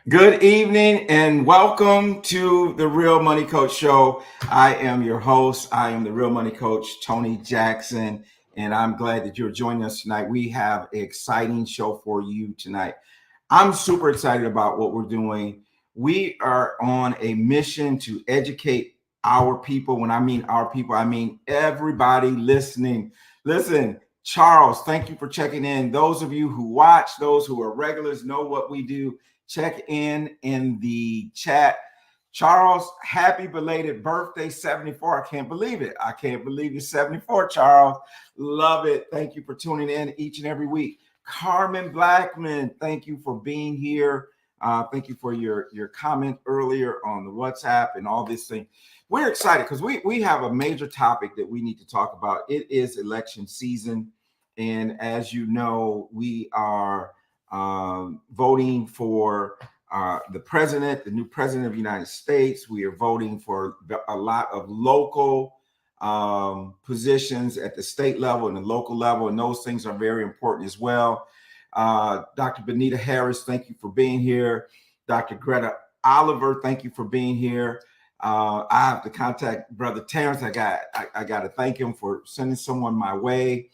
Good evening and welcome to the Real Money Coach Show. I am your host. I am the Real Money Coach, Tony Jackson, and I'm glad that you're joining us tonight. We have an exciting show for you tonight. I'm super excited about what we're doing. We are on a mission to educate our people. When I mean our people, I mean everybody listening. Listen, Charles, thank you for checking in. Those of you who watch, those who are regulars, know what we do. Check in the chat. Charles, happy belated birthday, 74. I can't believe it. I can't believe you're 74, Charles. Love it. Thank you for tuning in each and every week. Carmen Blackman, thank you for being here. Thank you for your comment earlier on the WhatsApp and all this thing. We're excited because we have a major topic that we need to talk about. It is election season. And as you know, we are voting for the president, the new president of the United States. We are voting for a lot of local positions at the state level and the local level, and those things are very important as well. Dr. Benita Harris, thank you for being here. Dr. Greta Oliver, thank you for being here. I have to contact Brother Terrence. I got to thank him for sending someone my way.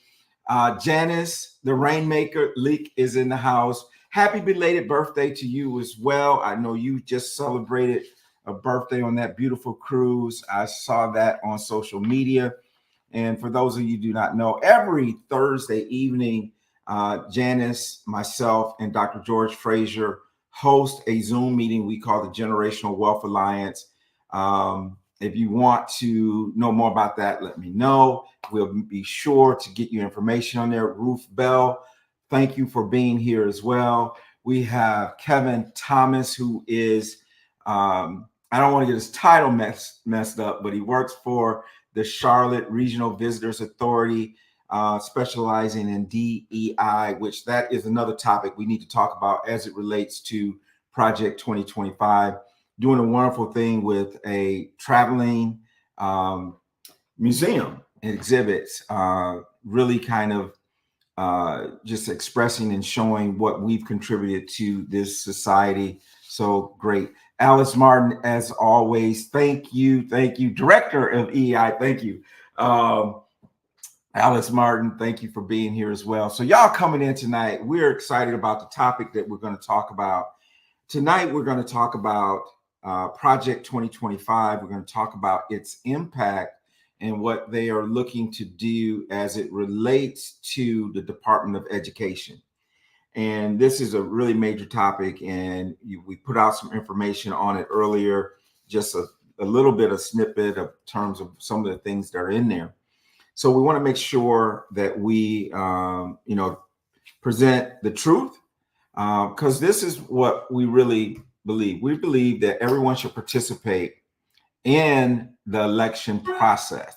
Janice, the Rainmaker Leak, is in the house. Happy belated birthday to you as well. I know you just celebrated a birthday on that beautiful cruise. I saw that on social media. And for those of you who do not know, every Thursday evening, Janice, myself, and Dr. George Frazier host a Zoom meeting we call the Generational Wealth Alliance. If you want to know more about that, let me know. We'll be sure to get you information on there. Ruth Bell, thank you for being here as well. We have Kevin Thomas, who is, I don't want to get his title messed up, but he works for the Charlotte Regional Visitors Authority, specializing in DEI, which that is another topic we need to talk about as it relates to Project 2025. Doing a wonderful thing with a traveling museum and exhibits, really kind of just expressing and showing what we've contributed to this society. So great. Alice Martin, as always, thank you. Director of EI, thank you. Alice Martin, thank you for being here as well. So y'all coming in tonight, we're excited about the topic that we're going to talk about. Tonight, we're going to talk about Project 2025. We're going to talk about its impact and what they are looking to do as it relates to the Department of Education. And this is a really major topic, and we put out some information on it earlier, just a little bit of snippet of terms of some of the things that are in there. So we want to make sure that we, present the truth, because this is what we really believe. We believe that everyone should participate in the election process.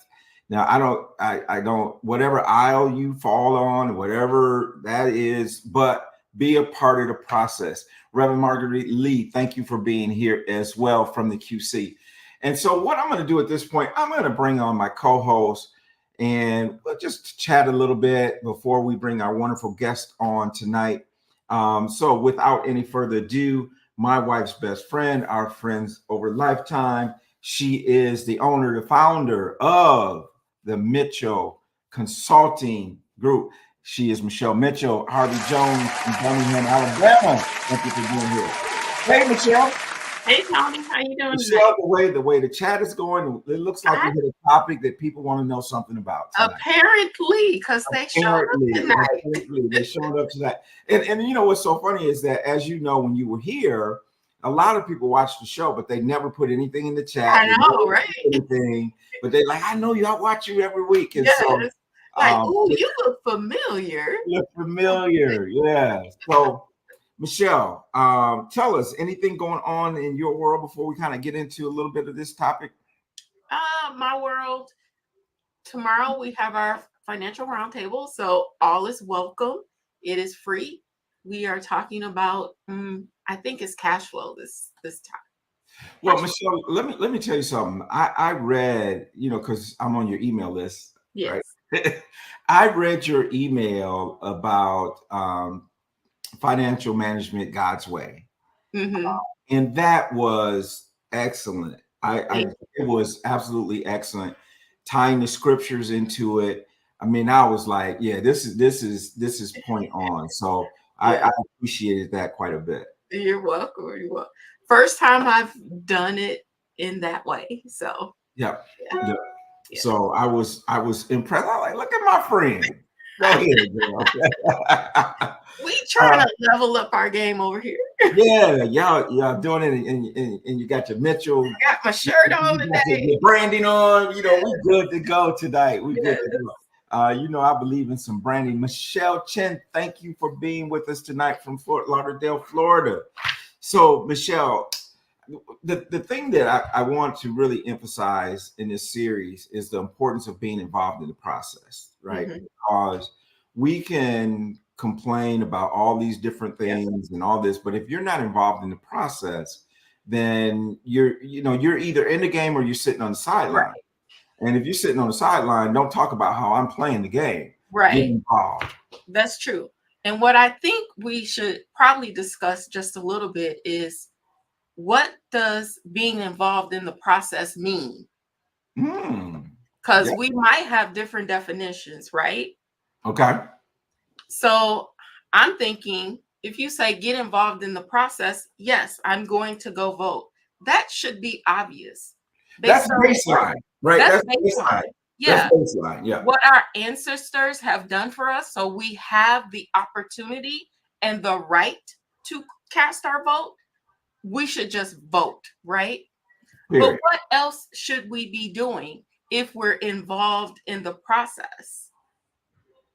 Now, I don't, whatever aisle you fall on, whatever that is, but be a part of the process. Reverend Marguerite Lee, thank you for being here as well from the QC. And so what I'm going to do at this point, I'm going to bring on my co-host and we'll just chat a little bit before we bring our wonderful guest on tonight. So without any further ado, my wife's best friend, our friends over lifetime. She is the owner, the founder of the Mitchell Consulting Group. She is Michelle Mitchell, Harvey Jones from Birmingham, Alabama. Thank you for being here. Hey, Michelle. Hey, Tony. How you doing? Michelle, the way the chat is going, it looks like we hit a topic that people want to know something about tonight. Apparently, because they showed up tonight. They showed up tonight. And you know what's so funny is that, as you know, when you were here, a lot of people watch the show, but they never put anything in the chat. I know, right? Anything, but they like, I know you. I watch you every week. And yes. So, like, oh, you look familiar. Look familiar, yeah. So, Michelle, tell us anything going on in your world before we kind of get into a little bit of this topic. My world. Tomorrow we have our financial roundtable, so all is welcome. It is free. We are talking about, I think it's cash flow this time. Well, Michelle, let me tell you something. I read, because I'm on your email list. Yes. Right? I read your email about financial management God's way. Mm-hmm. And that was excellent. Thank It was absolutely excellent. Tying the scriptures into it. I mean, I was like, yeah, this is point on. So you. I Yeah, appreciated that quite a bit. you're welcome. You're welcome. First time I've done it in that way. So Yeah. yeah, Yeah. yeah. So I was impressed. I was like, look at my friend. Go ahead, girl. We trying uh, to level up our game over here. yeah, y'all doing it, and you got your Mitchell, I got my shirt on you got today. your branding on. You know, Yeah, we good to go tonight. We good to yes. go. I believe in some branding. Michelle Chen, thank you for being with us tonight from Fort Lauderdale, Florida. So, Michelle, the thing that I want to really emphasize in this series is the importance of being involved in the process, right? Mm-hmm. Because we can complain about all these different Yep. things and all this, but if you're not involved in the process, then you're either in the game or you're sitting on the sideline. Right. And if you're sitting on the sideline, don't talk about how I'm playing the game. Get Right. involved. That's true. And what I think we should probably discuss just a little bit is, what does being involved in the process mean? Because Yeah. we might have different definitions, right? Okay. So I'm thinking, if you say get involved in the process, yes, I'm going to go vote. That should be obvious That's based on what baseline, right? that's That's baseline. baseline. That's Yeah. baseline. Yeah. What our ancestors have done for us. So we have the opportunity and the right to cast our vote. We should just vote, right? But Period. what else should we be doing if we're involved in the process?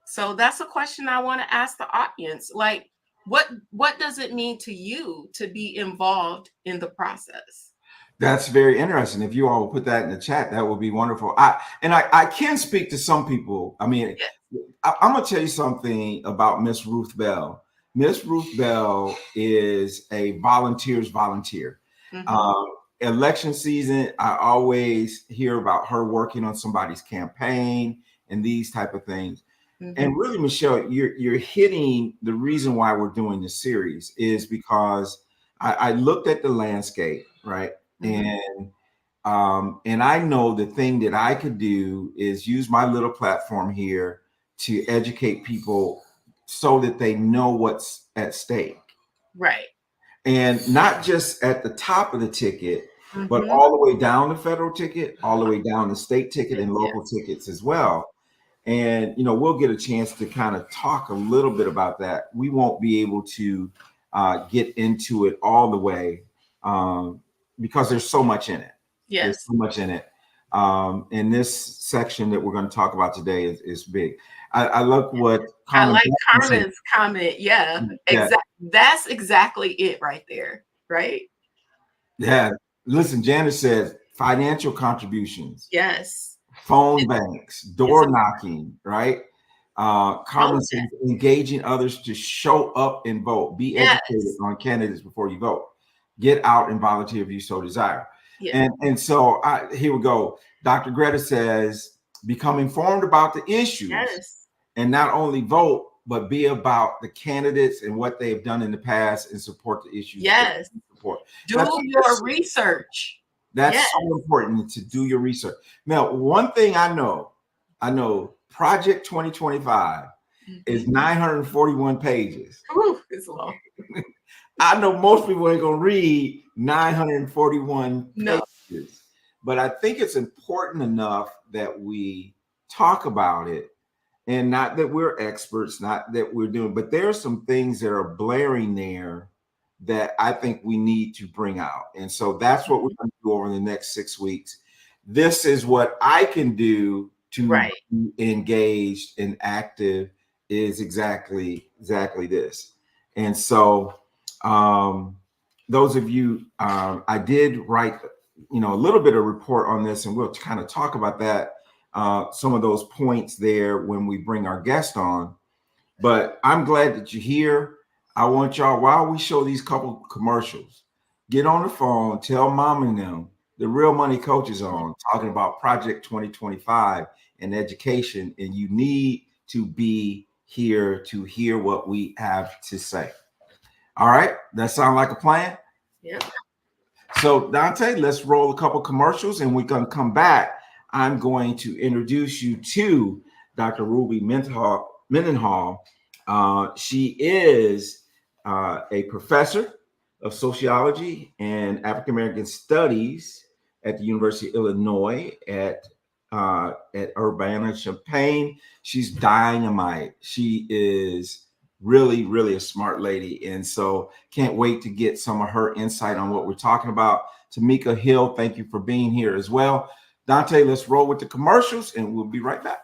So that's a question I want to ask the audience. Like, what does it mean to you to be involved in the process? That's very interesting. If you all will put that in the chat, that would be wonderful. I can speak to some people. I mean, Yeah. I'm gonna tell you something about Miss Ruth Bell. Miss Ruth Bell is a volunteer's volunteer. Mm-hmm. Um, Election season, I always hear about her working on somebody's campaign and these type of things. Mm-hmm. And really, Michelle, you're hitting the reason why we're doing this series is because I looked at the landscape, right? Mm-hmm. And I know the thing that I could do is use my little platform here to educate people so that they know what's at stake. Right. And not just at the top of the ticket, but Mm-hmm. all the way down the federal ticket, all the way down the state ticket and Yes. local tickets as well. And we'll get a chance to kind of talk a little bit about that. We won't be able to get into it all the way because there's so much in it. There's Yes. so much in it. And this section that we're going to talk about today is big. I love what I Carmen like Jackson said. Carmen's comment. Yeah. Yeah, That's exactly it right there. Right? yeah. Listen, Janice says financial contributions, Yes. phone banks, It's door knocking, right? Carmen important. says engaging others to show up and vote. Be educated Yes. on candidates before you vote. Get out and volunteer if you so desire. Yeah. And so here we go. Dr. Greta says become informed about the issues Yes. and not only vote, but be about the candidates and what they've done in the past and support the issues that Yes. they support. Do your research. That's Yes. so important to do your research. Now, one thing I know Project 2025 is 941 pages. Ooh, it's long. I know most people ain't gonna read 941 No. pages, but I think it's important enough that we talk about it, and not that we're experts, not that we're doing, but there are some things that are blaring there that I think we need to bring out. And so that's what we're going to do over the next 6 weeks. This is what I can do to Right. be engaged and active is exactly this. And so those of you, I did write, a little bit of report on this, and we'll kind of talk about that, some of those points there when we bring our guest on. But I'm glad that you're here. I want y'all, while we show these couple commercials, get on the phone, tell mom and them the Real Money Coach is on, talking about Project 2025 and education, and you need to be here to hear what we have to say. All right, that sound like a plan? Yeah. So Dante, let's roll a couple commercials and we're going to come back. I'm going to introduce you to Dr. Ruby Mendenhall. She is a professor of sociology and African American studies at the University of Illinois at Urbana-Champaign. She's dynamite. She is really, really a smart lady. And so can't wait to get some of her insight on what we're talking about. Tamika Hill, thank you for being here as well. Dante, let's roll with the commercials and we'll be right back.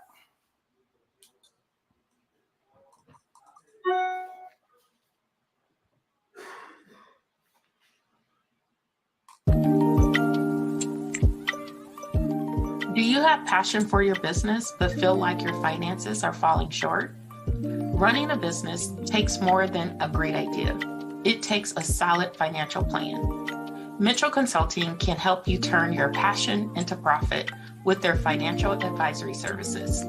Do you have passion for your business but feel like your finances are falling short? Running a business takes more than a great idea. It takes a solid financial plan. Mitchell Consulting can help you turn your passion into profit with their financial advisory services.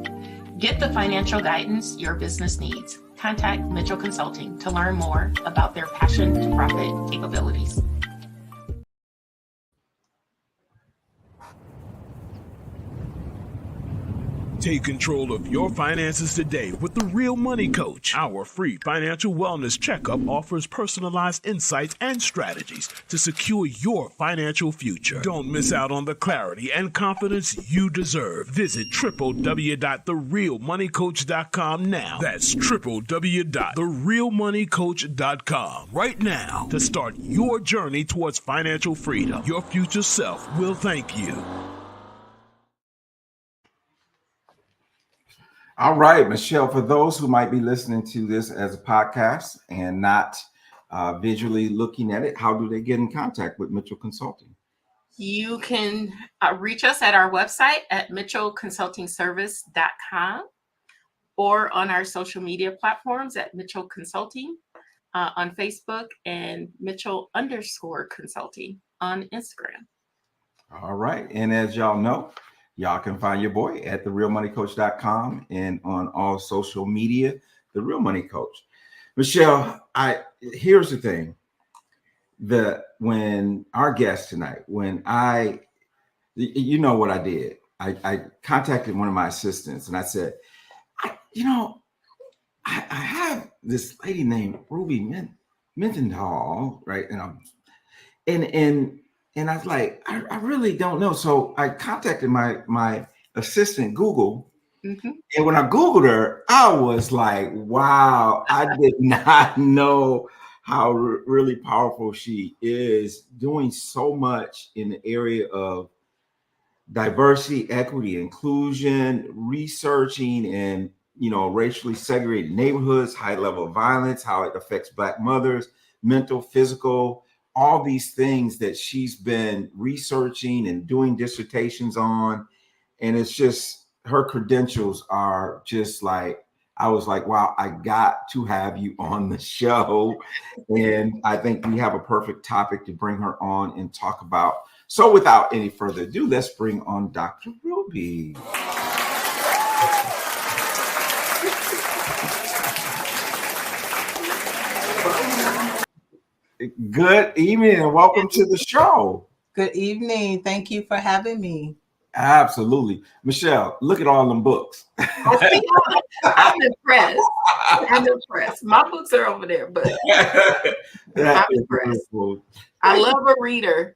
Get the financial guidance your business needs. Contact Mitchell Consulting to learn more about their passion to profit capabilities. Take control of your finances today with The Real Money Coach. Our free financial wellness checkup offers personalized insights and strategies to secure your financial future. Don't miss out on the clarity and confidence you deserve. Visit www.therealmoneycoach.com now. That's www.therealmoneycoach.com right now to start your journey towards financial freedom. Your future self will thank you. All right, Michelle, for those who might be listening to this as a podcast and not visually looking at it, how do they get in contact with Mitchell Consulting? You can reach us at our website at mitchellconsultingservice.com or on our social media platforms at Mitchell Consulting on Facebook and Mitchell_Consulting on Instagram. All right. And as y'all know, y'all can find your boy at therealmoneycoach.com and on all social media, The Real Money Coach. Michelle, here's the thing. When our guest tonight, you know what I did? I contacted one of my assistants and I said, I have this lady named Ruby Mendenhall, right? And I was like, I really don't know. So I contacted my assistant, Google. Mm-hmm. And when I Googled her, I was like, wow, I did not know how really powerful she is, doing so much in the area of diversity, equity, inclusion, researching and racially segregated neighborhoods, high level of violence, how it affects Black mothers, mental, physical, all these things that she's been researching and doing dissertations on. And it's just, her credentials are just like, I was like, wow, I got to have you on the show. And I think we have a perfect topic to bring her on and talk about. So without any further ado, let's bring on Dr. Ruby. Good evening and welcome to the show. Good evening. Thank you for having me. Absolutely. Michelle, look at all them books. I'm impressed. My books are over there, but I'm impressed. Wonderful. I love a reader.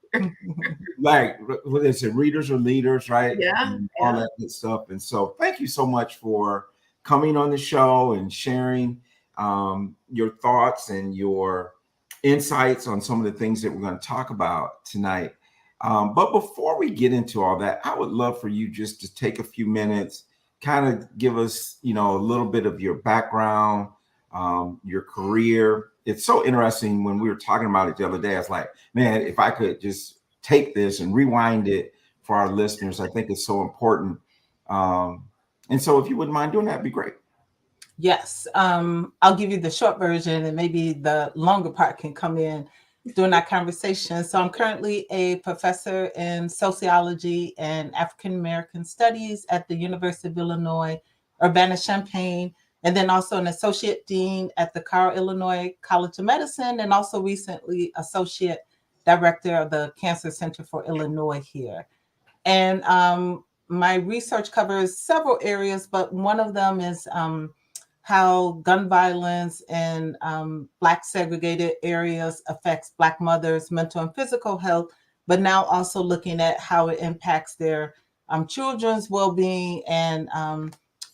Like what they say, readers are leaders, right? Yeah. And all that good stuff. And so thank you so much for coming on the show and sharing your thoughts and your insights on some of the things that we're going to talk about tonight. But before we get into all that, I would love for you just to take a few minutes, kind of give us, a little bit of your background, your career. It's so interesting when we were talking about it the other day. I was like, man, if I could just take this and rewind it for our listeners, I think it's so important. And so if you wouldn't mind doing that, it'd be great. Yes. I'll give you the short version and maybe the longer part can come in during our conversation. So I'm currently a professor in sociology and African American studies at the University of Illinois, Urbana-Champaign, and then also an associate dean at the Carl Illinois College of Medicine, and also recently associate director of the Cancer Center for Illinois here. And my research covers several areas, but one of them is how gun violence in Black segregated areas affects Black mothers' mental and physical health, but now also looking at how it impacts their children's well-being, and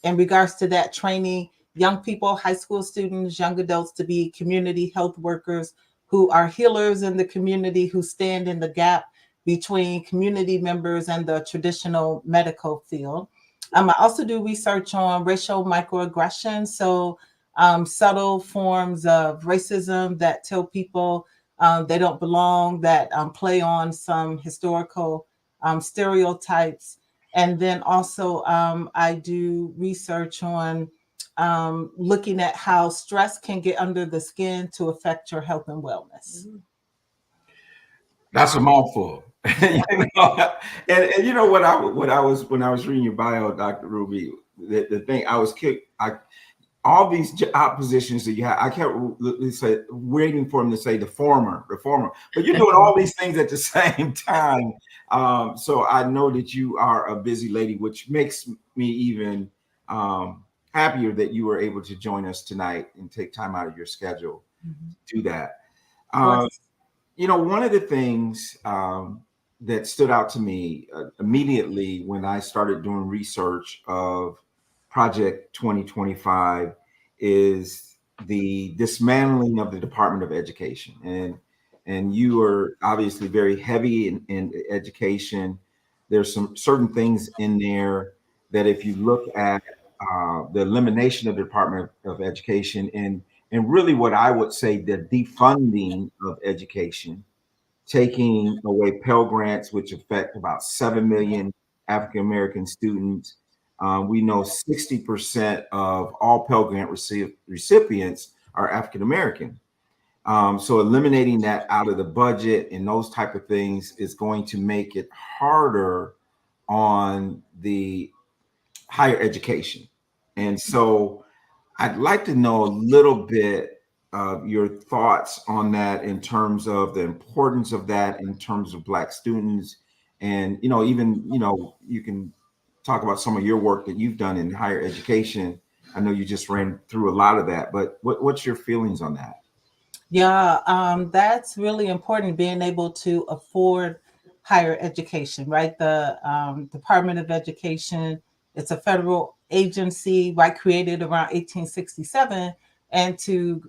in regards to that, training young people, high school students, young adults to be community health workers who are healers in the community, who stand in the gap between community members and the traditional medical field. I also do research on racial microaggressions, so subtle forms of racism that tell people they don't belong, that play on some historical stereotypes. And then also I do research on looking at how stress can get under the skin to affect your health and wellness. That's a mouthful. You know? And you know what I was when I was reading your bio, Dr. Ruby, the thing I was all these job positions that you have, I kept waiting for him to say the former, but you're doing all these things at the same time. So I know that you are a busy lady, which makes me even happier that you were able to join us tonight and take time out of your schedule to do that. You know, one of the things that stood out to me immediately when I started doing research of Project 2025 is the dismantling of the Department of Education. And you are obviously very heavy in education. There's some certain things in there that if you look at the elimination of the Department of Education and really what I would say the defunding of education, taking away Pell Grants, which affect about 7 million African American students. We know 60% of all Pell Grant recipients are African American. So eliminating that out of the budget and those type of things is going to make it harder on the higher education. And so I'd like to know a little bit of your thoughts on that in terms of the importance of that in terms of Black students. And, you know, even, you know, you can talk about some of your work that you've done in higher education. I know you just ran through a lot of that, but what's your feelings on that? Yeah, that's really important, being able to afford higher education, right? The Department of Education, it's a federal agency, right, created around 1867, and to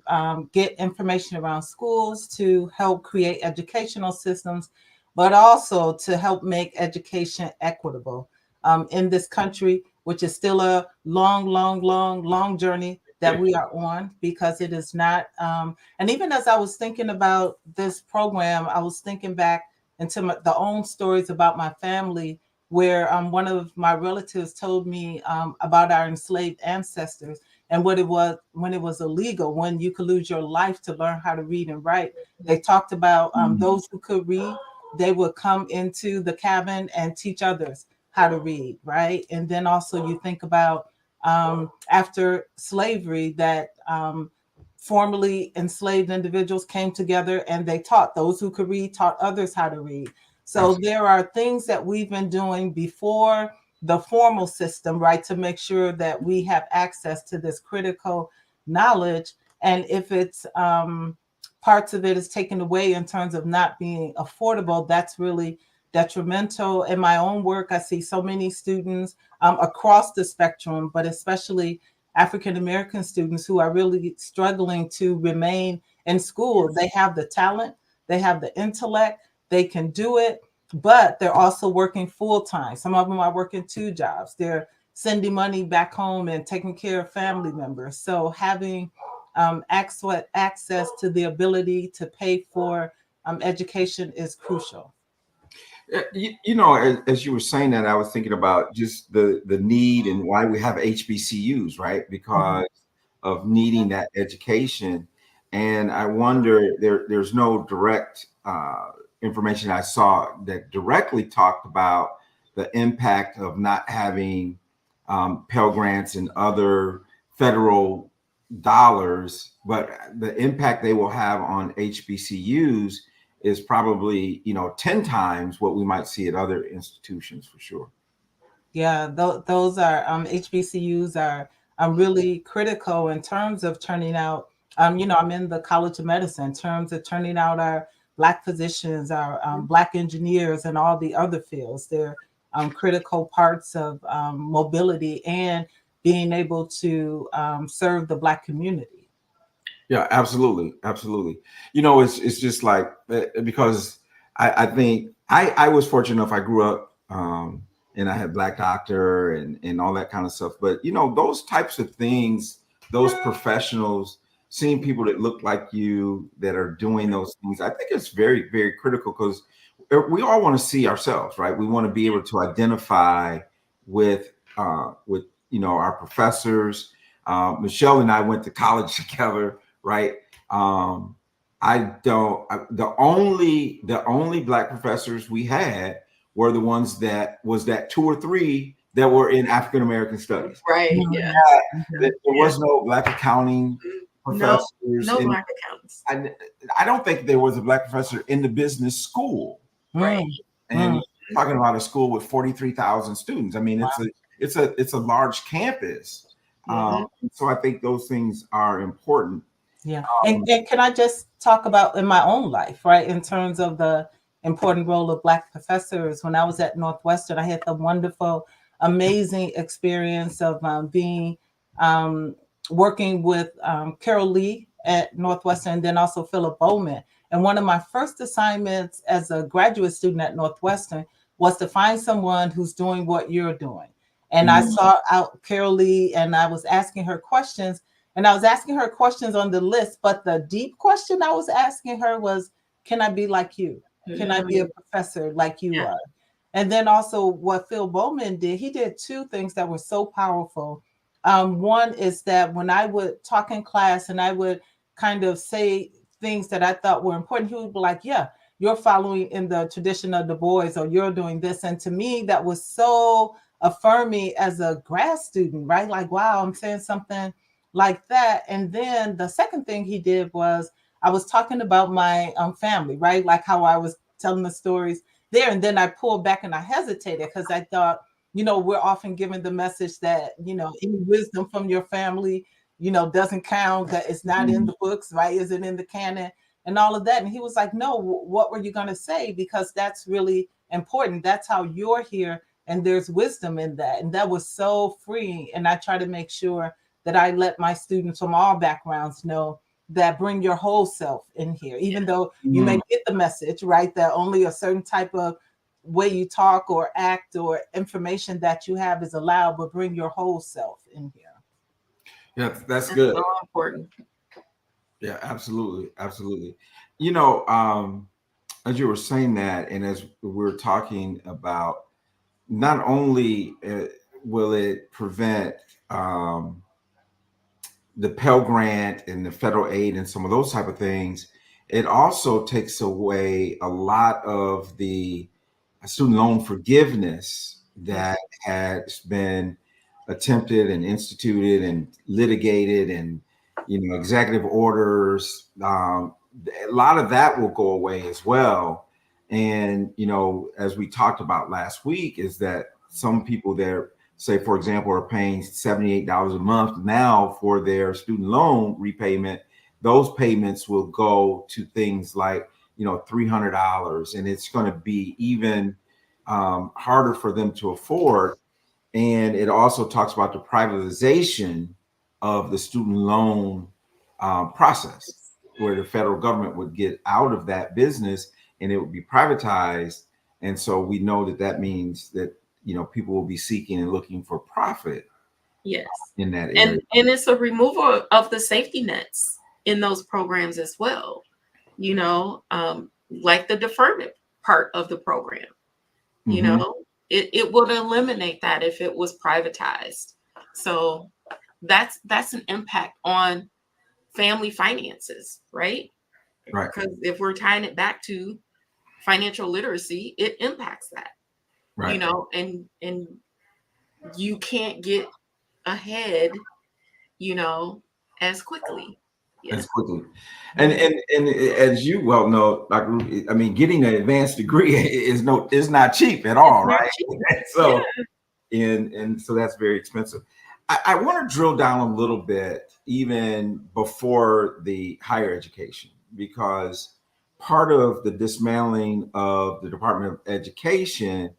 get information around schools, to help create educational systems, but also to help make education equitable in this country, which is still a long journey that we are on, because it is not. And even as I was thinking about this program, I was thinking back into the own stories about my family, where one of my relatives told me about our enslaved ancestors and what it was when it was illegal, when you could lose your life to learn how to read and write. They talked about those who could read, they would come into the cabin and teach others how to read, right? And then also you think about after slavery, that formerly enslaved individuals came together and they taught those who could read, taught others how to read. So there are things that we've been doing before the formal system, right, to make sure that we have access to this critical knowledge. And if it's parts of it is taken away in terms of not being affordable, that's really detrimental. In my own work, I see so many students across the spectrum, but especially African American students who are really struggling to remain in school. They have the talent, they have the intellect, they can do it, but they're also working full time. Some of them are working 2 jobs. They're sending money back home and taking care of family members. So having access to the ability to pay for education is crucial. You know, as you were saying that, I was thinking about just the need and why we have HBCUs, right? Because of needing that education. And I wonder, there's no direct information I saw that directly talked about the impact of not having Pell Grants and other federal dollars, but the impact they will have on HBCUs is probably, 10 times what we might see at other institutions for sure. Yeah, those are HBCUs are really critical in terms of turning out. I'm in the College of Medicine in terms of turning out our Black physicians, our Black engineers, and all the other fields. They're critical parts of mobility and being able to serve the Black community. Yeah, absolutely, absolutely. It's just like because I think I was fortunate enough. I grew up and I had Black doctor and all that kind of stuff. But those types of things, those professionals, seeing people that look like you that are doing those things, I think it's very, very critical because we all want to see ourselves, right? We want to be able to identify with our professors. Michelle and I went to college together, right? The only Black professors we had were the ones that was that 2 or 3 that were in African American studies. Right. Mhm. Yeah. There was no Black accounting professors. No Black accountants. I don't think there was a Black professor in the business school. Right. And talking about a school with 43,000 students. I mean, it's a large campus. So I think those things are important. Yeah. And can I just talk about in my own life, right? In terms of the important role of Black professors. When I was at Northwestern, I had the wonderful, amazing experience of being working with Carol Lee at Northwestern, and then also Philip Bowman. And one of my first assignments as a graduate student at Northwestern was to find someone who's doing what you're doing. And I saw out Carol Lee and I was asking her questions. And I was asking her questions on the list, but the deep question I was asking her was, can I be like you? Can I be a professor like you are? And then also what Phil Bowman did, he did 2 things that were so powerful. One is that when I would talk in class and I would kind of say things that I thought were important, he would be like, yeah, you're following in the tradition of the boys, or you're doing this. And to me, that was so affirming as a grad student, right? Like, wow, I'm saying something like that. And then the second thing he did was I was talking about my family, right? Like how I was telling the stories there. And then I pulled back and I hesitated because I thought, we're often given the message that, any wisdom from your family, doesn't count, that it's not in the books, right? Isn't in the canon and all of that. And he was like, no, what were you going to say? Because that's really important. That's how you're here. And there's wisdom in that. And that was so freeing. And I try to make sure that I let my students from all backgrounds know that bring your whole self in here, even though you may get the message, right? That only a certain type of way you talk or act or information that you have is allowed, but bring your whole self in here. Yeah, that's good. So important. Yeah, absolutely. Absolutely. As you were saying that, and as we're talking about, not only will it prevent the Pell Grant and the federal aid and some of those type of things, it also takes away a lot of the student loan forgiveness that has been attempted and instituted and litigated and executive orders. A lot of that will go away as well. And as we talked about last week, is that some people there, say for example, are paying $78 a month now for their student loan repayment. Those payments will go to things like $300, and it's going to be even harder for them to afford. And it also talks about the privatization of the student loan process, where the federal government would get out of that business and it would be privatized. And so we know that means that people will be seeking and looking for profit. Yes. In that area. And it's a removal of the safety nets in those programs as well. Like the deferment part of the program. It would eliminate that if it was privatized. So that's an impact on family finances, right? Right. Because if we're tying it back to financial literacy, it impacts that. Right. And you can't get ahead, as quickly. Yes. as quickly. And as you well know, Dr. Ruby, I mean, getting an advanced degree is not cheap at It's all, not right? cheap. So and so that's very expensive. I want to drill down a little bit even before the higher education, because part of the dismantling of the Department of Education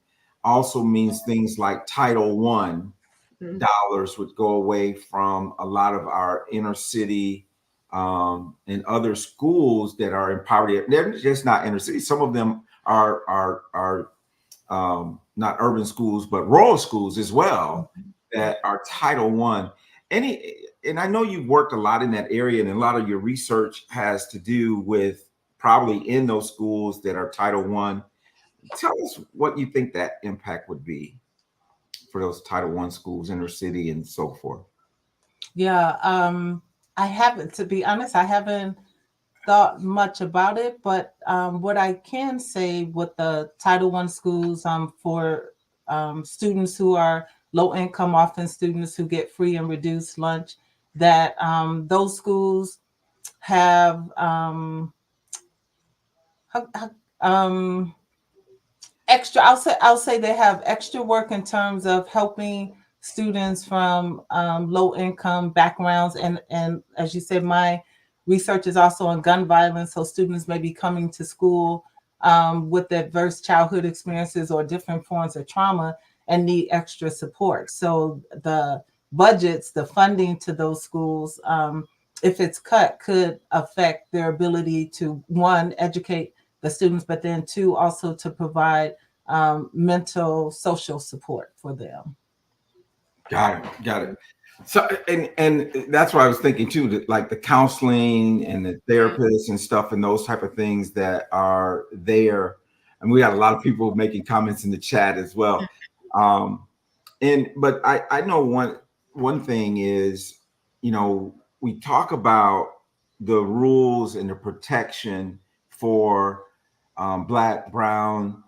also means things like Title One Mhm. dollars would go away from a lot of our inner city and other schools that are in poverty. They're just not inner city. Some of them are not urban schools, but rural schools as well that are Title One. And I know you've worked a lot in that area, and a lot of your research has to do with probably in those schools that are Title One. Tell us what you think that impact would be for those Title One schools, inner city, and so forth. Yeah, I haven't, to be honest, I haven't thought much about it, but what I can say with the Title One schools, for students who are low income, often students who get free and reduced lunch, that those schools have how- how- um, extra, I'll say they have extra work in terms of helping students from low income backgrounds, and as you said, my research is also on gun violence, so students may be coming to school with adverse childhood experiences or different forms of trauma and need extra support. So the budgets, the funding to those schools, if it's cut, could affect their ability to, one, educate the students, but then two, also to provide mental social support for them. Got it. So and that's what I was thinking too, that like the counseling and the therapists and stuff and those type of things that are there. And we got a lot of people making comments in the chat as well. Um, and but I know one thing is, we talk about the rules and the protection for Black, brown,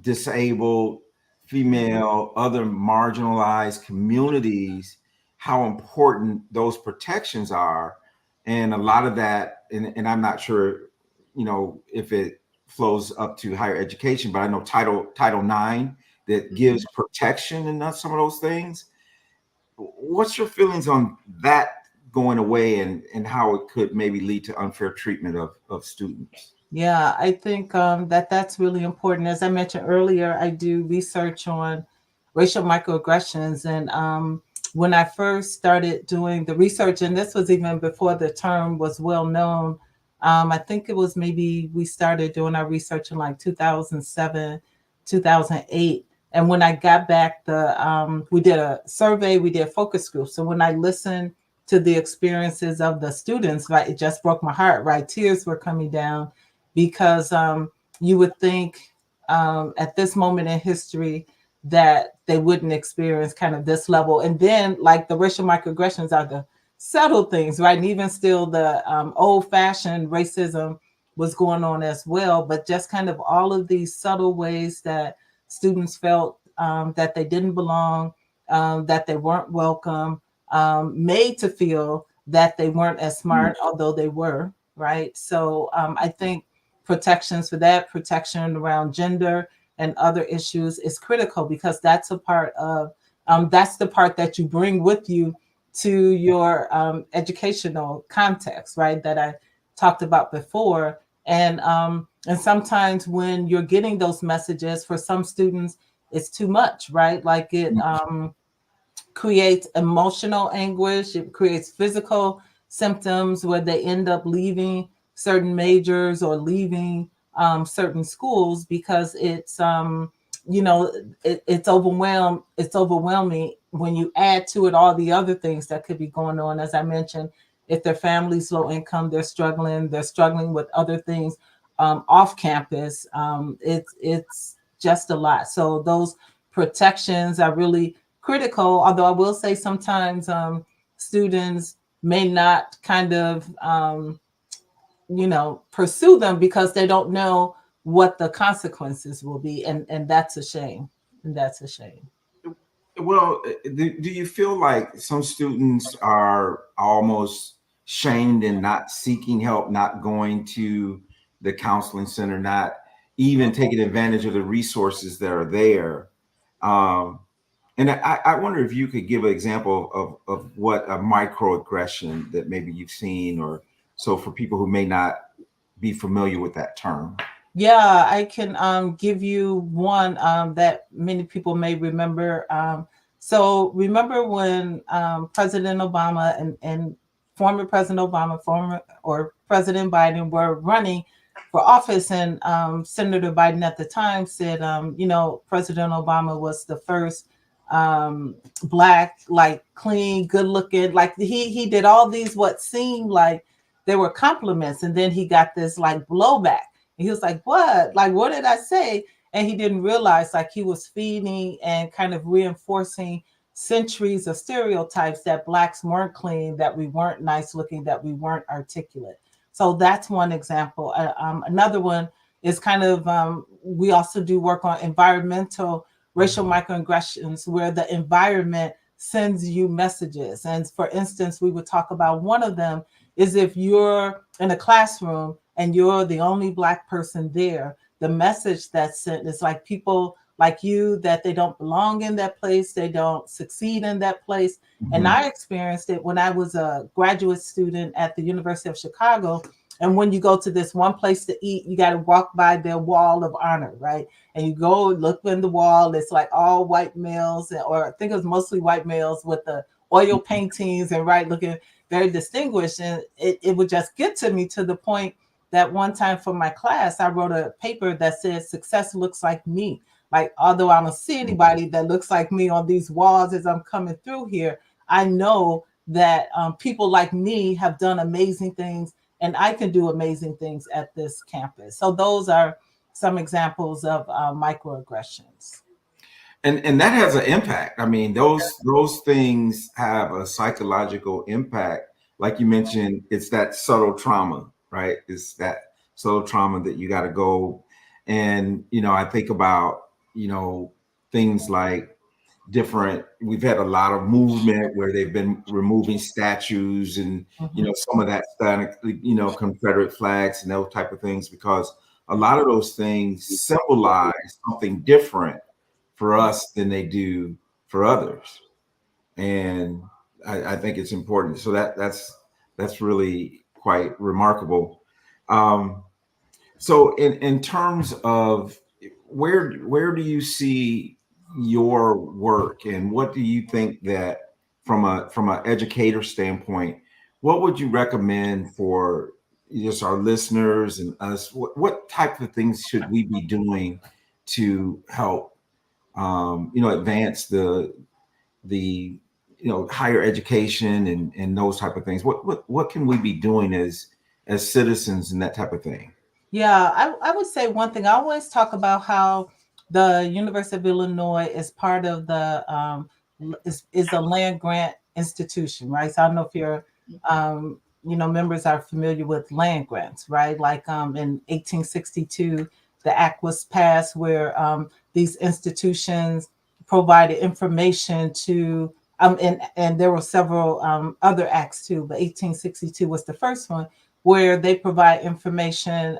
disabled, female, other marginalized communities, how important those protections are. And a lot of that, and I'm not sure, if it flows up to higher education, but I know Title IX that gives protection and some of those things. What's your feelings on that going away and how it could maybe lead to unfair treatment of students? Yeah, I think that that's really important. As I mentioned earlier, I do research on racial microaggressions. And when I first started doing the research, and this was even before the term was well known, I think it was maybe we started doing our research in like 2007, 2008. And when I got back, we did a survey, we did focus groups. So when I listened to the experiences of the students, right, it just broke my heart, right? Tears were coming down because you would think at this moment in history that they wouldn't experience kind of this level. And then, like, the racial microaggressions are the subtle things, right? And even still, the old fashioned racism was going on as well. But just kind of all of these subtle ways that students felt that they didn't belong, that they weren't welcome, made to feel that they weren't as smart, although they were, right? So I think protections for that, protection around gender and other issues is critical, because that's a part of that's the part that you bring with you to your educational context, right? That I talked about before. And sometimes when you're getting those messages, for some students, it's too much, right? Like it creates emotional anguish, it creates physical symptoms where they end up leaving certain majors or leaving certain schools because it's overwhelming when you add to it all the other things that could be going on. As I mentioned, if their family's low income, they're struggling with other things off campus. It's just a lot. So those protections are really critical, although I will say sometimes students may not kind of pursue them because they don't know what the consequences will be, and that's a shame. And that's a shame. Well, do you feel like some students are almost shamed in not seeking help, not going to the counseling center, not even taking advantage of the resources that are there. Um, and I wonder if you could give an example of what a microaggression that maybe you've seen, or so for people who may not be familiar with that term. Yeah, I can give you one that many people may remember. So remember when President Obama and former President Obama, former or President Biden were running for office, and Senator Biden at the time said, President Obama was the first black, like clean, good looking, like he did all these what seemed like they were compliments, and then he got this like blowback. And he was like, what? Like, what did I say? And he didn't realize like he was feeding and kind of reinforcing centuries of stereotypes that blacks weren't clean, that we weren't nice looking, that we weren't articulate. So that's one example. Another one is kind of, we also do work on environmental racial microaggressions where the environment sends you messages. And for instance, we would talk about one of them is if you're in a classroom and you're the only black person there, the message that's sent is like people like you, that they don't belong in that place, they don't succeed in that place. Mm-hmm. And I experienced it when I was a graduate student at the University of Chicago. And when you go to this one place to eat, you got to walk by their wall of honor, right? And you go look in the wall, it's like all white males, or I think it was mostly white males with the oil paintings and right looking very distinguished. And it would just get to me to the point that one time for my class, I wrote a paper that said success looks like me. Like, although I don't see anybody that looks like me on these walls as I'm coming through here, I know that people like me have done amazing things, and I can do amazing things at this campus. So those are some examples of microaggressions. And that has an impact. I mean, those things have a psychological impact. Like you mentioned, it's that subtle trauma, right? It's that subtle trauma that you got to go. And, I think about, things like we've had a lot of movement where they've been removing statues and, some of that static, Confederate flags and those type of things, because a lot of those things symbolize something different for us than they do for others. And I think it's important. So that's really quite remarkable. So in terms of where do you see your work, and what do you think that from an educator standpoint, what would you recommend for just our listeners and us? What type of things should we be doing to help advance the higher education and those type of things? What can we be doing as citizens and that type of thing? Yeah, I would say one thing. I always talk about how the University of Illinois is part of the is a land grant institution, right? So I don't know if your members are familiar with land grants, right? Like in 1862, the act was passed where these institutions provided information to and there were several other acts too, but 1862 was the first one where they provide information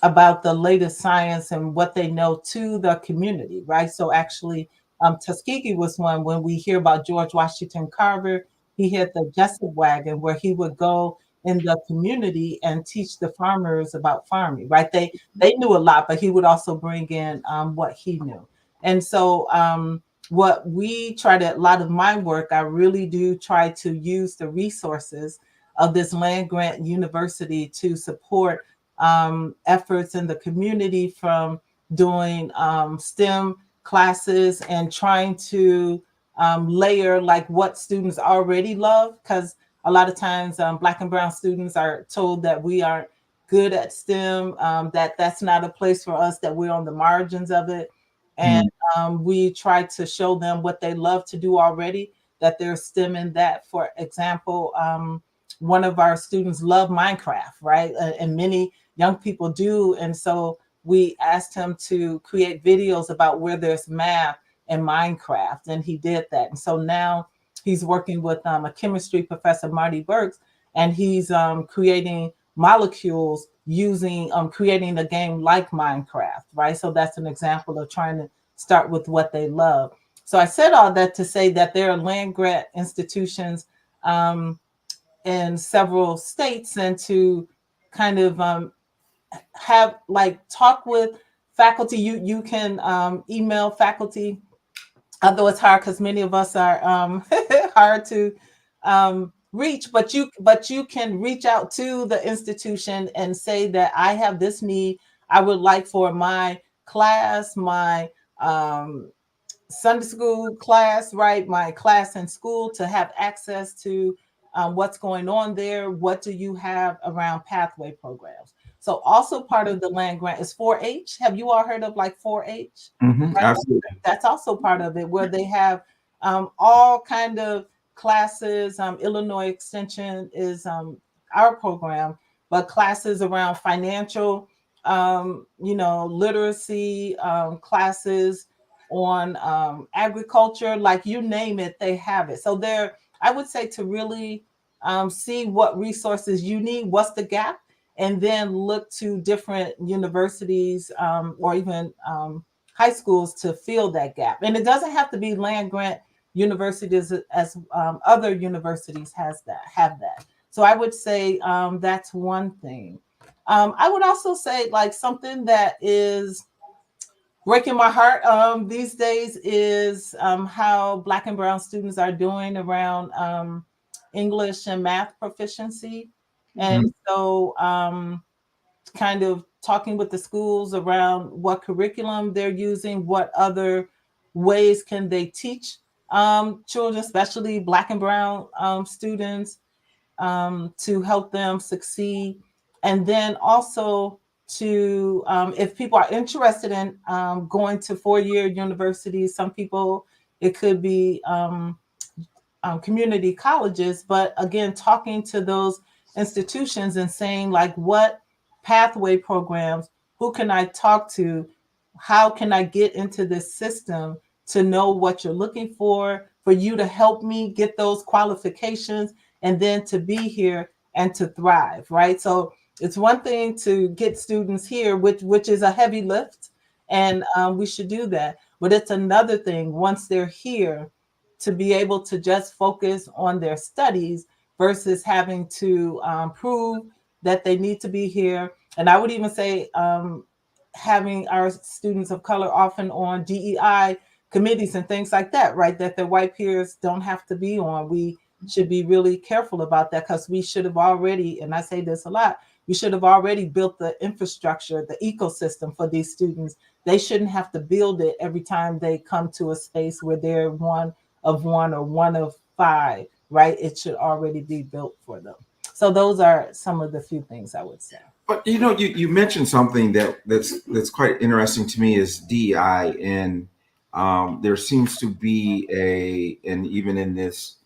about the latest science and what they know to the community, right? So actually, Tuskegee was one. When we hear about George Washington Carver, he had the Jessup wagon where he would go in the community and teach the farmers about farming, right? They knew a lot, but he would also bring in what he knew. And so what we try to, a lot of my work, I really do try to use the resources of this land grant university to support efforts in the community, from doing STEM classes and trying to layer like what students already love, because a lot of times Black and brown students are told that we aren't good at STEM, that that's not a place for us, that we're on the margins of it. And we try to show them what they love to do already, that they're STEM in that. For example, one of our students love Minecraft, right? And many young people do. And so we asked him to create videos about where there's math in Minecraft, and he did that. And so now he's working with a chemistry professor, Marty Burks, and he's creating molecules using creating a game like Minecraft, right? So that's an example of trying to start with what they love. So I said all that to say that there are land grant institutions in several states, and to kind of have like talk with faculty. You can email faculty, although it's hard because many of us are hard to reach, but you can reach out to the institution and say that I have this need. I would like for my class, my Sunday school class, right? My class in school to have access to what's going on there. What do you have around pathway programs? So also part of the land grant is 4-H. Have you all heard of like 4-H? Mm-hmm, Right? absolutely. That's also part of it, where they have all kind of classes. Illinois Extension is our program, but classes around financial, literacy, classes on agriculture, like you name it, they have it. So there, I would say to really see what resources you need, what's the gap, and then look to different universities or even high schools to fill that gap. And it doesn't have to be land grant universities, as other universities have that. So I would say that's one thing. I would also say like something that is breaking my heart these days is how Black and Brown students are doing around English and math proficiency. And so kind of talking with the schools around what curriculum they're using, what other ways can they teach children, especially Black and Brown students, to help them succeed. And then also to, if people are interested in going to four-year universities, some people, it could be community colleges, but again, talking to those institutions and saying like, what pathway programs, who can I talk to? How can I get into this system to know what you're looking for you to help me get those qualifications and then to be here and to thrive, right? So it's one thing to get students here, which is a heavy lift, and we should do that. But it's another thing once they're here to be able to just focus on their studies versus having to prove that they need to be here. And I would even say having our students of color often on DEI committees and things like that, right? That their white peers don't have to be on. We should be really careful about that, because we should have already, and I say this a lot, we should have already built the infrastructure, the ecosystem for these students. They shouldn't have to build it every time they come to a space where they're one of one or one of five, right? It should already be built for them. So those are some of the few things I would say. But you mentioned something that's quite interesting to me is DEI, and there seems to be and even in this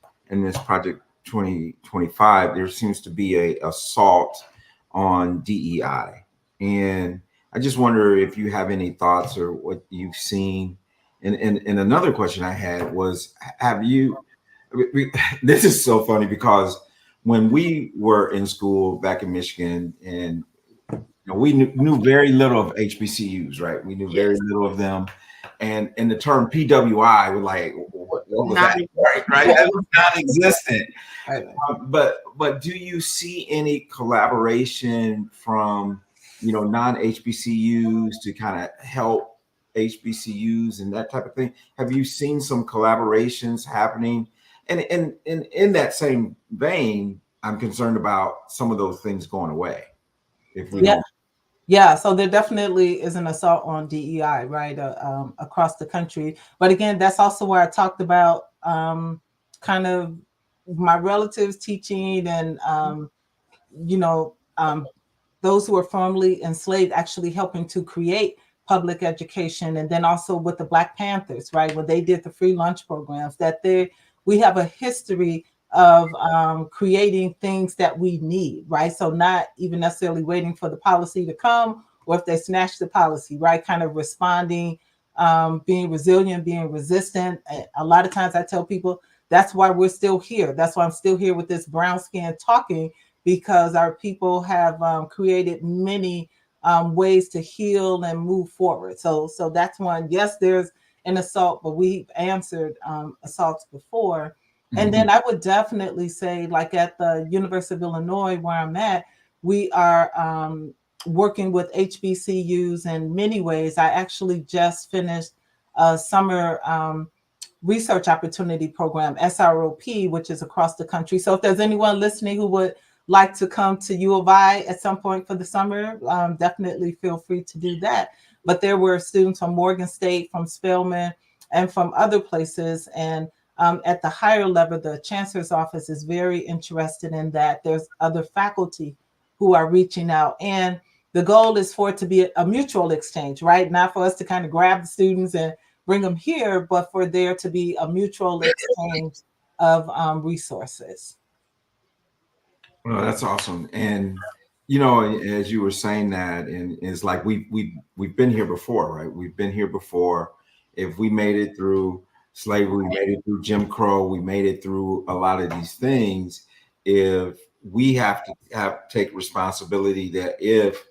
project 2025, there seems to be a assault on DEI, and I just wonder if you have any thoughts or what you've seen. And another question I had was, have you? This is so funny because when we were in school back in Michigan, and we knew very little of HBCUs, right? We knew very little of them, and the term PWI was like, what was that? Right? That was non-existent. But do you see any collaboration from non-HBCUs to kind of help HBCUs and that type of thing? Have you seen some collaborations happening? And in that same vein, I'm concerned about some of those things going away if we don't. Yeah, so there definitely is an assault on DEI, right, across the country. But again, that's also where I talked about kind of my relatives teaching and, those who are formerly enslaved actually helping to create public education. And then also with the Black Panthers, right, when they did the free lunch programs, we have a history of creating things that we need, right? So not even necessarily waiting for the policy to come, or if they snatch the policy, right? Kind of responding, being resilient, being resistant. A lot of times I tell people that's why we're still here. That's why I'm still here with this brown skin talking, because our people have created many ways to heal and move forward. So that's one. Yes, there's an assault, but we've answered assaults before. And then I would definitely say, like at the University of Illinois, where I'm at, we are working with HBCUs in many ways. I actually just finished a summer research opportunity program, SROP, which is across the country. So if there's anyone listening who would like to come to U of I at some point for the summer, definitely feel free to do that. But there were students from Morgan State, from Spelman, and from other places. And at the higher level, the chancellor's office is very interested in that. There's other faculty who are reaching out. And the goal is for it to be a mutual exchange, right? Not for us to kind of grab the students and bring them here, but for there to be a mutual exchange of resources. Well, that's awesome. And you know, as you were saying that, and it's like we've been here before, right? We've been here before. If we made it through slavery, we made it through Jim Crow, we made it through a lot of these things. If we have to take responsibility that if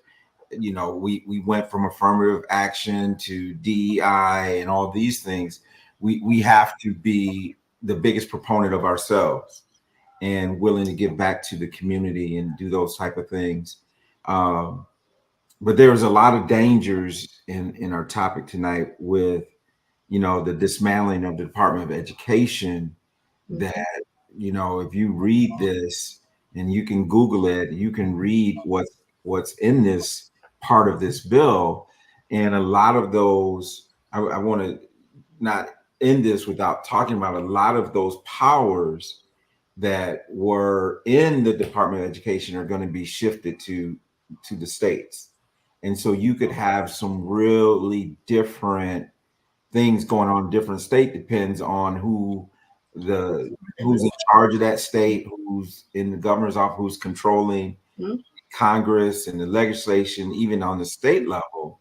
you know we went from affirmative action to DEI and all these things, we have to be the biggest proponent of ourselves and willing to give back to the community and do those type of things. But there's a lot of dangers in our topic tonight with, you know, the dismantling of the Department of Education that, you know, if you read this and you can Google it, you can read what's in this part of this bill. And a lot of those, I want to not end this without talking about a lot of those powers that were in the Department of Education are going to be shifted to the states. And so you could have some really different things going on in different state, depends on who's in charge of that state, who's in the governor's office, who's controlling Congress and the legislation, even on the state level.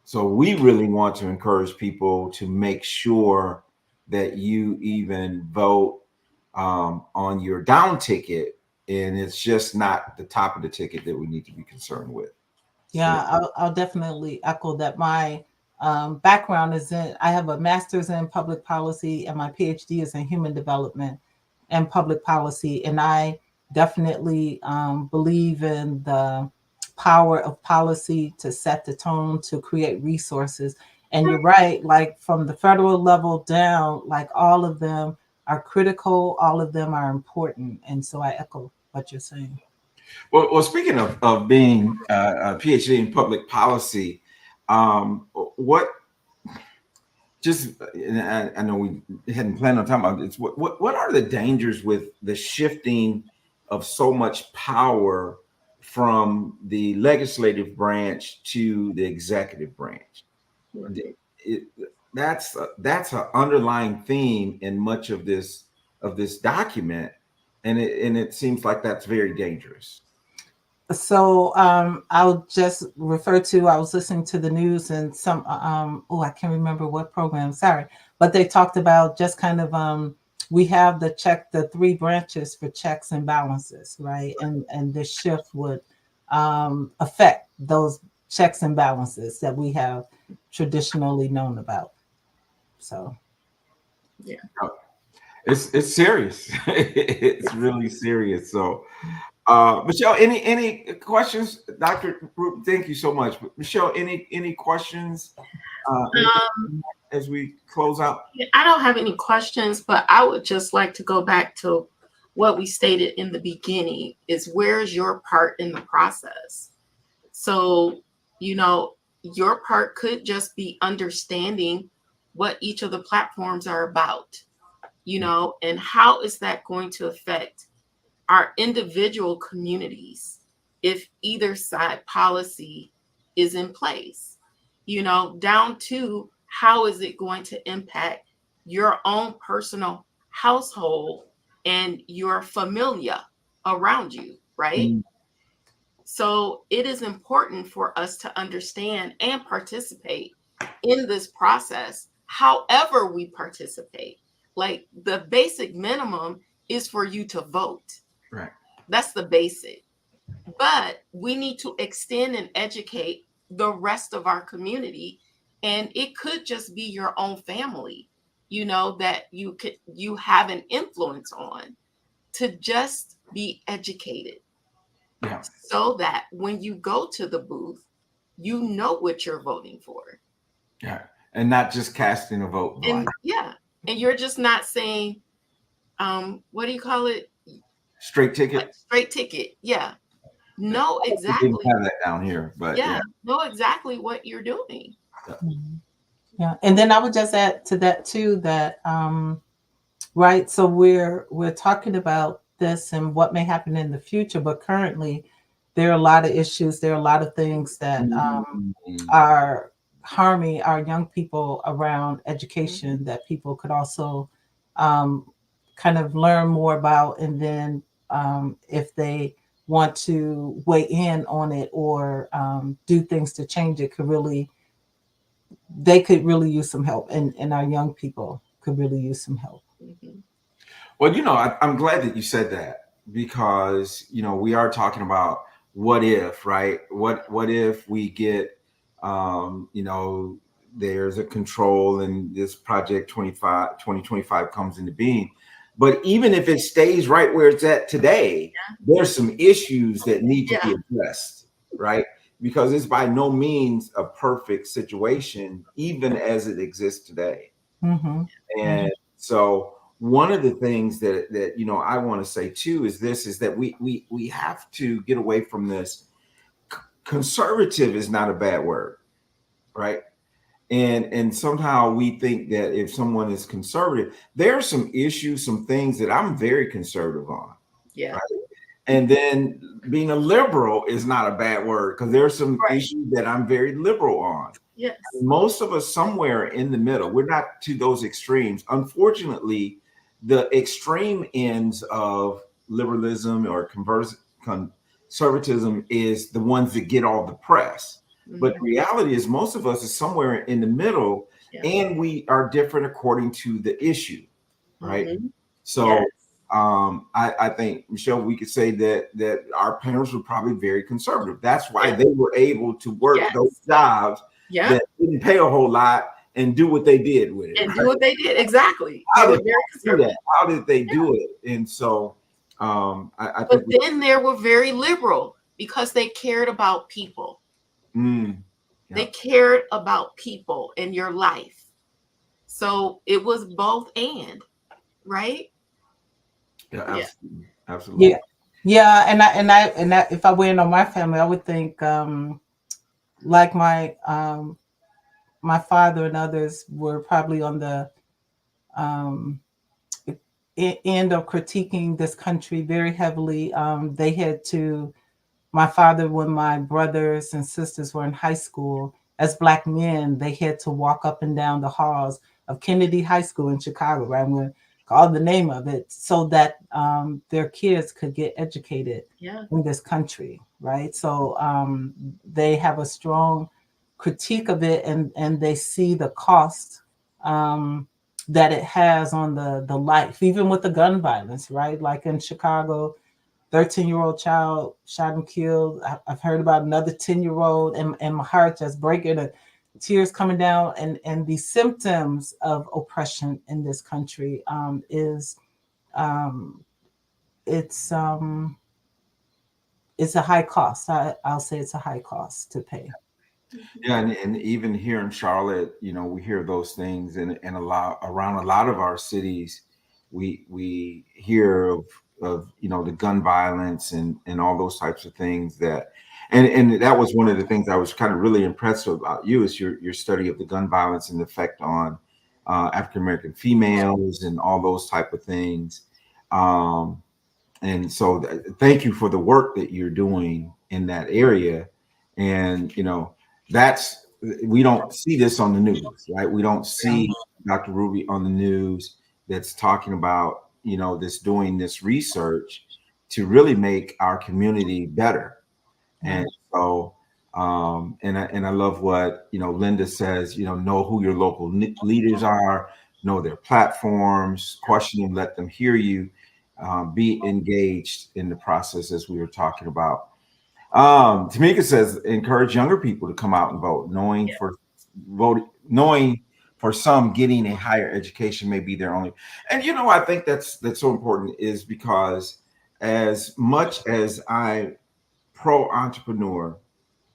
So we really want to encourage people to make sure that you even vote on your down ticket, and it's just not the top of the ticket that we need to be concerned with. Yeah, I'll definitely echo that. My background is I have a master's in public policy, and my PhD is in human development and public policy. And I definitely believe in the power of policy to set the tone, to create resources. And you're right, like from the federal level down, like all of them are critical, all of them are important. And so I echo what you're saying. Well, speaking of being a PhD in public policy, what just I know we hadn't planned on talking about this. What are the dangers with the shifting of so much power from the legislative branch to the executive branch? That's an underlying theme in much of this document, and it seems like that's very dangerous. So I'll just refer to, I was listening to the news and some I can't remember what program, sorry, but they talked about just kind of we have the three branches for checks and balances, right? And this shift would affect those checks and balances that we have traditionally known about. So yeah, it's serious. It's really serious. So Michelle, any questions? Dr. Root, thank you so much. Michelle, any questions as we close out? I don't have any questions, but I would just like to go back to what we stated in the beginning is where's your part in the process? So, you know, your part could just be understanding what each of the platforms are about, you know, and how is that going to affect our individual communities if either side policy is in place, you know, down to how is it going to impact your own personal household and your familia around you, right? So it is important for us to understand and participate in this process, however we participate, Like the basic minimum is for you to vote. Right. That's the basic. But we need to extend and educate the rest of our community. And it could just be your own family, that you have an influence on, to just be educated. Yeah. So that when you go to the booth, you know what you're voting for. Yeah. And not just casting a vote blind. And you're just not saying, what do you call it? Straight ticket. Straight ticket. Yeah. Know exactly. We didn't have that down here, but know exactly what you're doing. Yeah. And then I would just add to that too, that right. So we're talking about this and what may happen in the future, but currently there are a lot of issues. There are a lot of things that are harming our young people around education that people could also kind of learn more about. And then if they want to weigh in on it or do things to change it, they could really use some help. And our young people could really use some help. Mm-hmm. Well, I'm glad that you said that, because, we are talking about what if, right? What if we get, there's a control and this project 2025 comes into being. But even if it stays right where it's at today, there's some issues that need to be addressed, right? Because it's by no means a perfect situation, even as it exists today. Mm-hmm. And so one of the things that I want to say too is that we have to get away from this. Conservative is not a bad word, right? And somehow we think that if someone is conservative, there are some issues, some things that I'm very conservative on. Yeah. Right? And then being a liberal is not a bad word, because there are some issues that I'm very liberal on. Yes. Most of us somewhere in the middle. We're not to those extremes. Unfortunately, the extreme ends of liberalism or conservatism is the ones that get all the press. Mm-hmm. But the reality is most of us is somewhere in the middle, and we are different according to the issue, right? Mm-hmm. So I think, Michelle, we could say that our parents were probably very conservative. That's why they were able to work those jobs that didn't pay a whole lot and do what they did with it. And do what they did. Exactly. How did they do that? How did they do it? And so I think. But then they were very liberal because they cared about people. They cared about people in your life. So it was both and, right? Yeah, absolutely. Yeah. And I if I went on my family, I would think like my father and others were probably on the end of critiquing this country very heavily. They had to, my father, when my brothers and sisters were in high school, as Black men, they had to walk up and down the halls of Kennedy High School in Chicago, right? I'm going to call the name of it, so that their kids could get educated in this country, right? So they have a strong critique of it, and they see the cost that it has on the life, even with the gun violence, right? Like in Chicago, 13-year-old child shot and killed. I've heard about another 10-year-old, and my heart just breaking, and tears coming down. And the symptoms of oppression in this country is it's a high cost. I'll say it's a high cost to pay. Yeah, and even here in Charlotte, we hear those things, and around a lot of our cities, we hear of the gun violence and all those types of things and that was one of the things I was kind of really impressed about you, is your study of the gun violence and the effect on African American females and all those type of things. And so thank you for the work that you're doing in that area. And we don't see this on the news, right? We don't see Dr. Ruby on the news that's talking about doing this research to really make our community better. And so and I love what Linda says, know who your local leaders are, know their platforms, question them, let them hear you, be engaged in the process as we were talking about. Tamika says, encourage younger people to come out and vote, knowing for some getting a higher education may be their only. And I think that's so important is because as much as I pro entrepreneur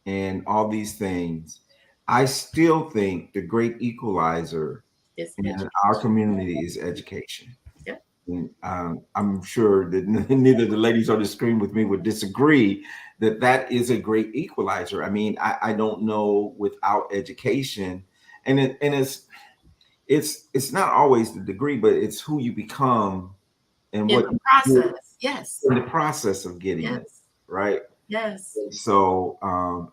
and all these things, I still think the great equalizer It's in education. our community is education. Yep. And, I'm sure that neither the ladies on the screen with me would disagree that that is a great equalizer. I mean, I don't know without education, and it's not always the degree, but it's who you become and In what the you do process. Yes. in the process of getting it, Yes. right? Yes. So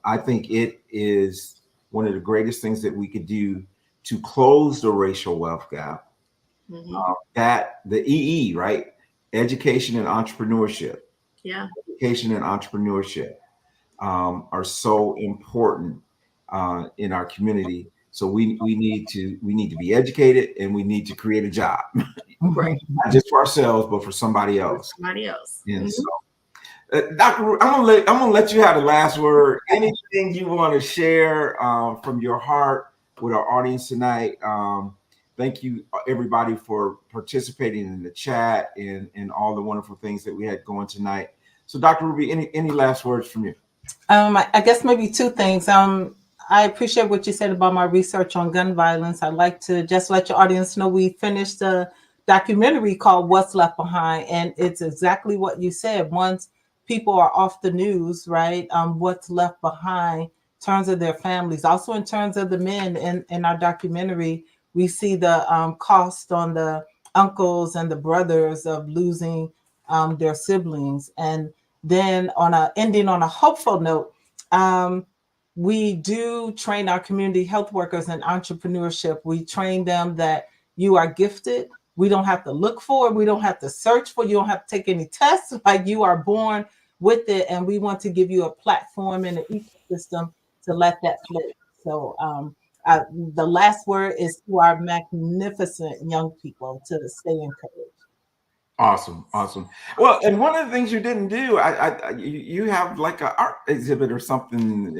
I think it is one of the greatest things that we could do to close the racial wealth gap. Mm-hmm. That the right? Education and entrepreneurship. Yeah. Education and entrepreneurship are so important in our community. So we need to be educated and we need to create a job, Right. not just for ourselves, but for somebody else. Somebody else. And Mhm. so, Dr. Root, I'm gonna let you have the last word. Anything you want to share from your heart with our audience tonight? Thank you, everybody, for participating in the chat and all the wonderful things that we had going tonight. So, Dr. Ruby, any last words from you? I guess maybe two things. I appreciate what you said about my research on gun violence. I'd like to just let your audience know we finished a documentary called What's Left Behind, and it's exactly what you said. Once people are off the news, right? What's left behind in terms of their families, also in terms of the men in our documentary, we see the cost on the uncles and the brothers of losing their siblings. And then ending on a hopeful note, we do train our community health workers in entrepreneurship. We train them that you are gifted. We don't have to look for it. We don't have to search for it. You don't have to take any tests. Like, you are born with it. And we want to give you a platform and an ecosystem to let that flow. So the last word is to our magnificent young people to stay encouraged. Awesome. Well, and one of the things you didn't do, you have like an art exhibit or something.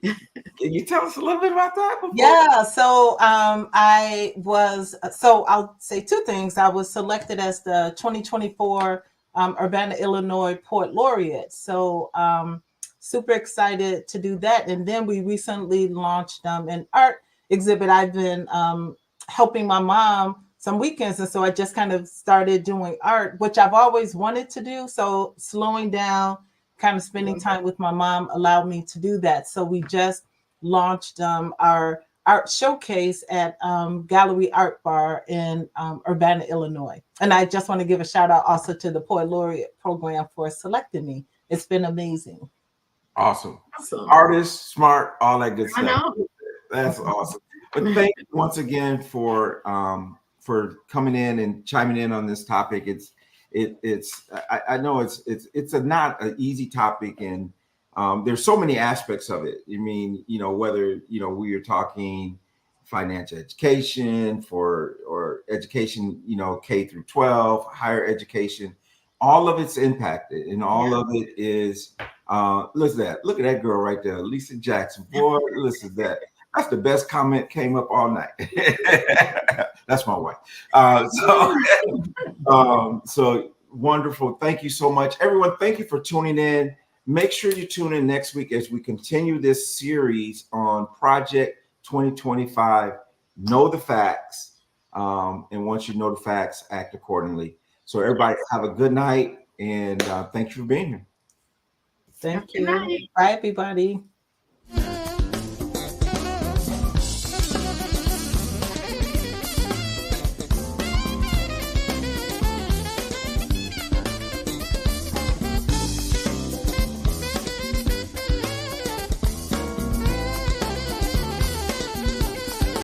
Can you tell us a little bit about that? Yeah, so I'll say two things. I was selected as the 2024 Urbana, Illinois Poet Laureate. So super excited to do that. And then we recently launched an art exhibit. I've been helping my mom some weekends, and so I just kind of started doing art, which I've always wanted to do. So slowing down, kind of spending time with my mom allowed me to do that. So we just launched our art showcase at Gallery Art Bar in Urbana, Illinois. And I just want to give a shout out also to the Poet Laureate program for selecting me. It's been amazing. Awesome. Artist, smart, all that good stuff. I know. That's awesome. But thank you once again for coming in and chiming in on this topic. I know it's not an easy topic, and there's so many aspects of it. I mean, whether we are talking financial education or education, K through 12, higher education, all of it's impacted, and all of it is. Look at that girl right there, Lisa Jackson. Boy, listen to that. That's the best comment came up all night. That's my wife. So wonderful. Thank you so much, everyone. Thank you for tuning in. Make sure you tune in next week as we continue this series on Project 2025. Know the facts. And once you know the facts, act accordingly. So everybody have a good night, and thank you for being here. Thank you. Bye, everybody.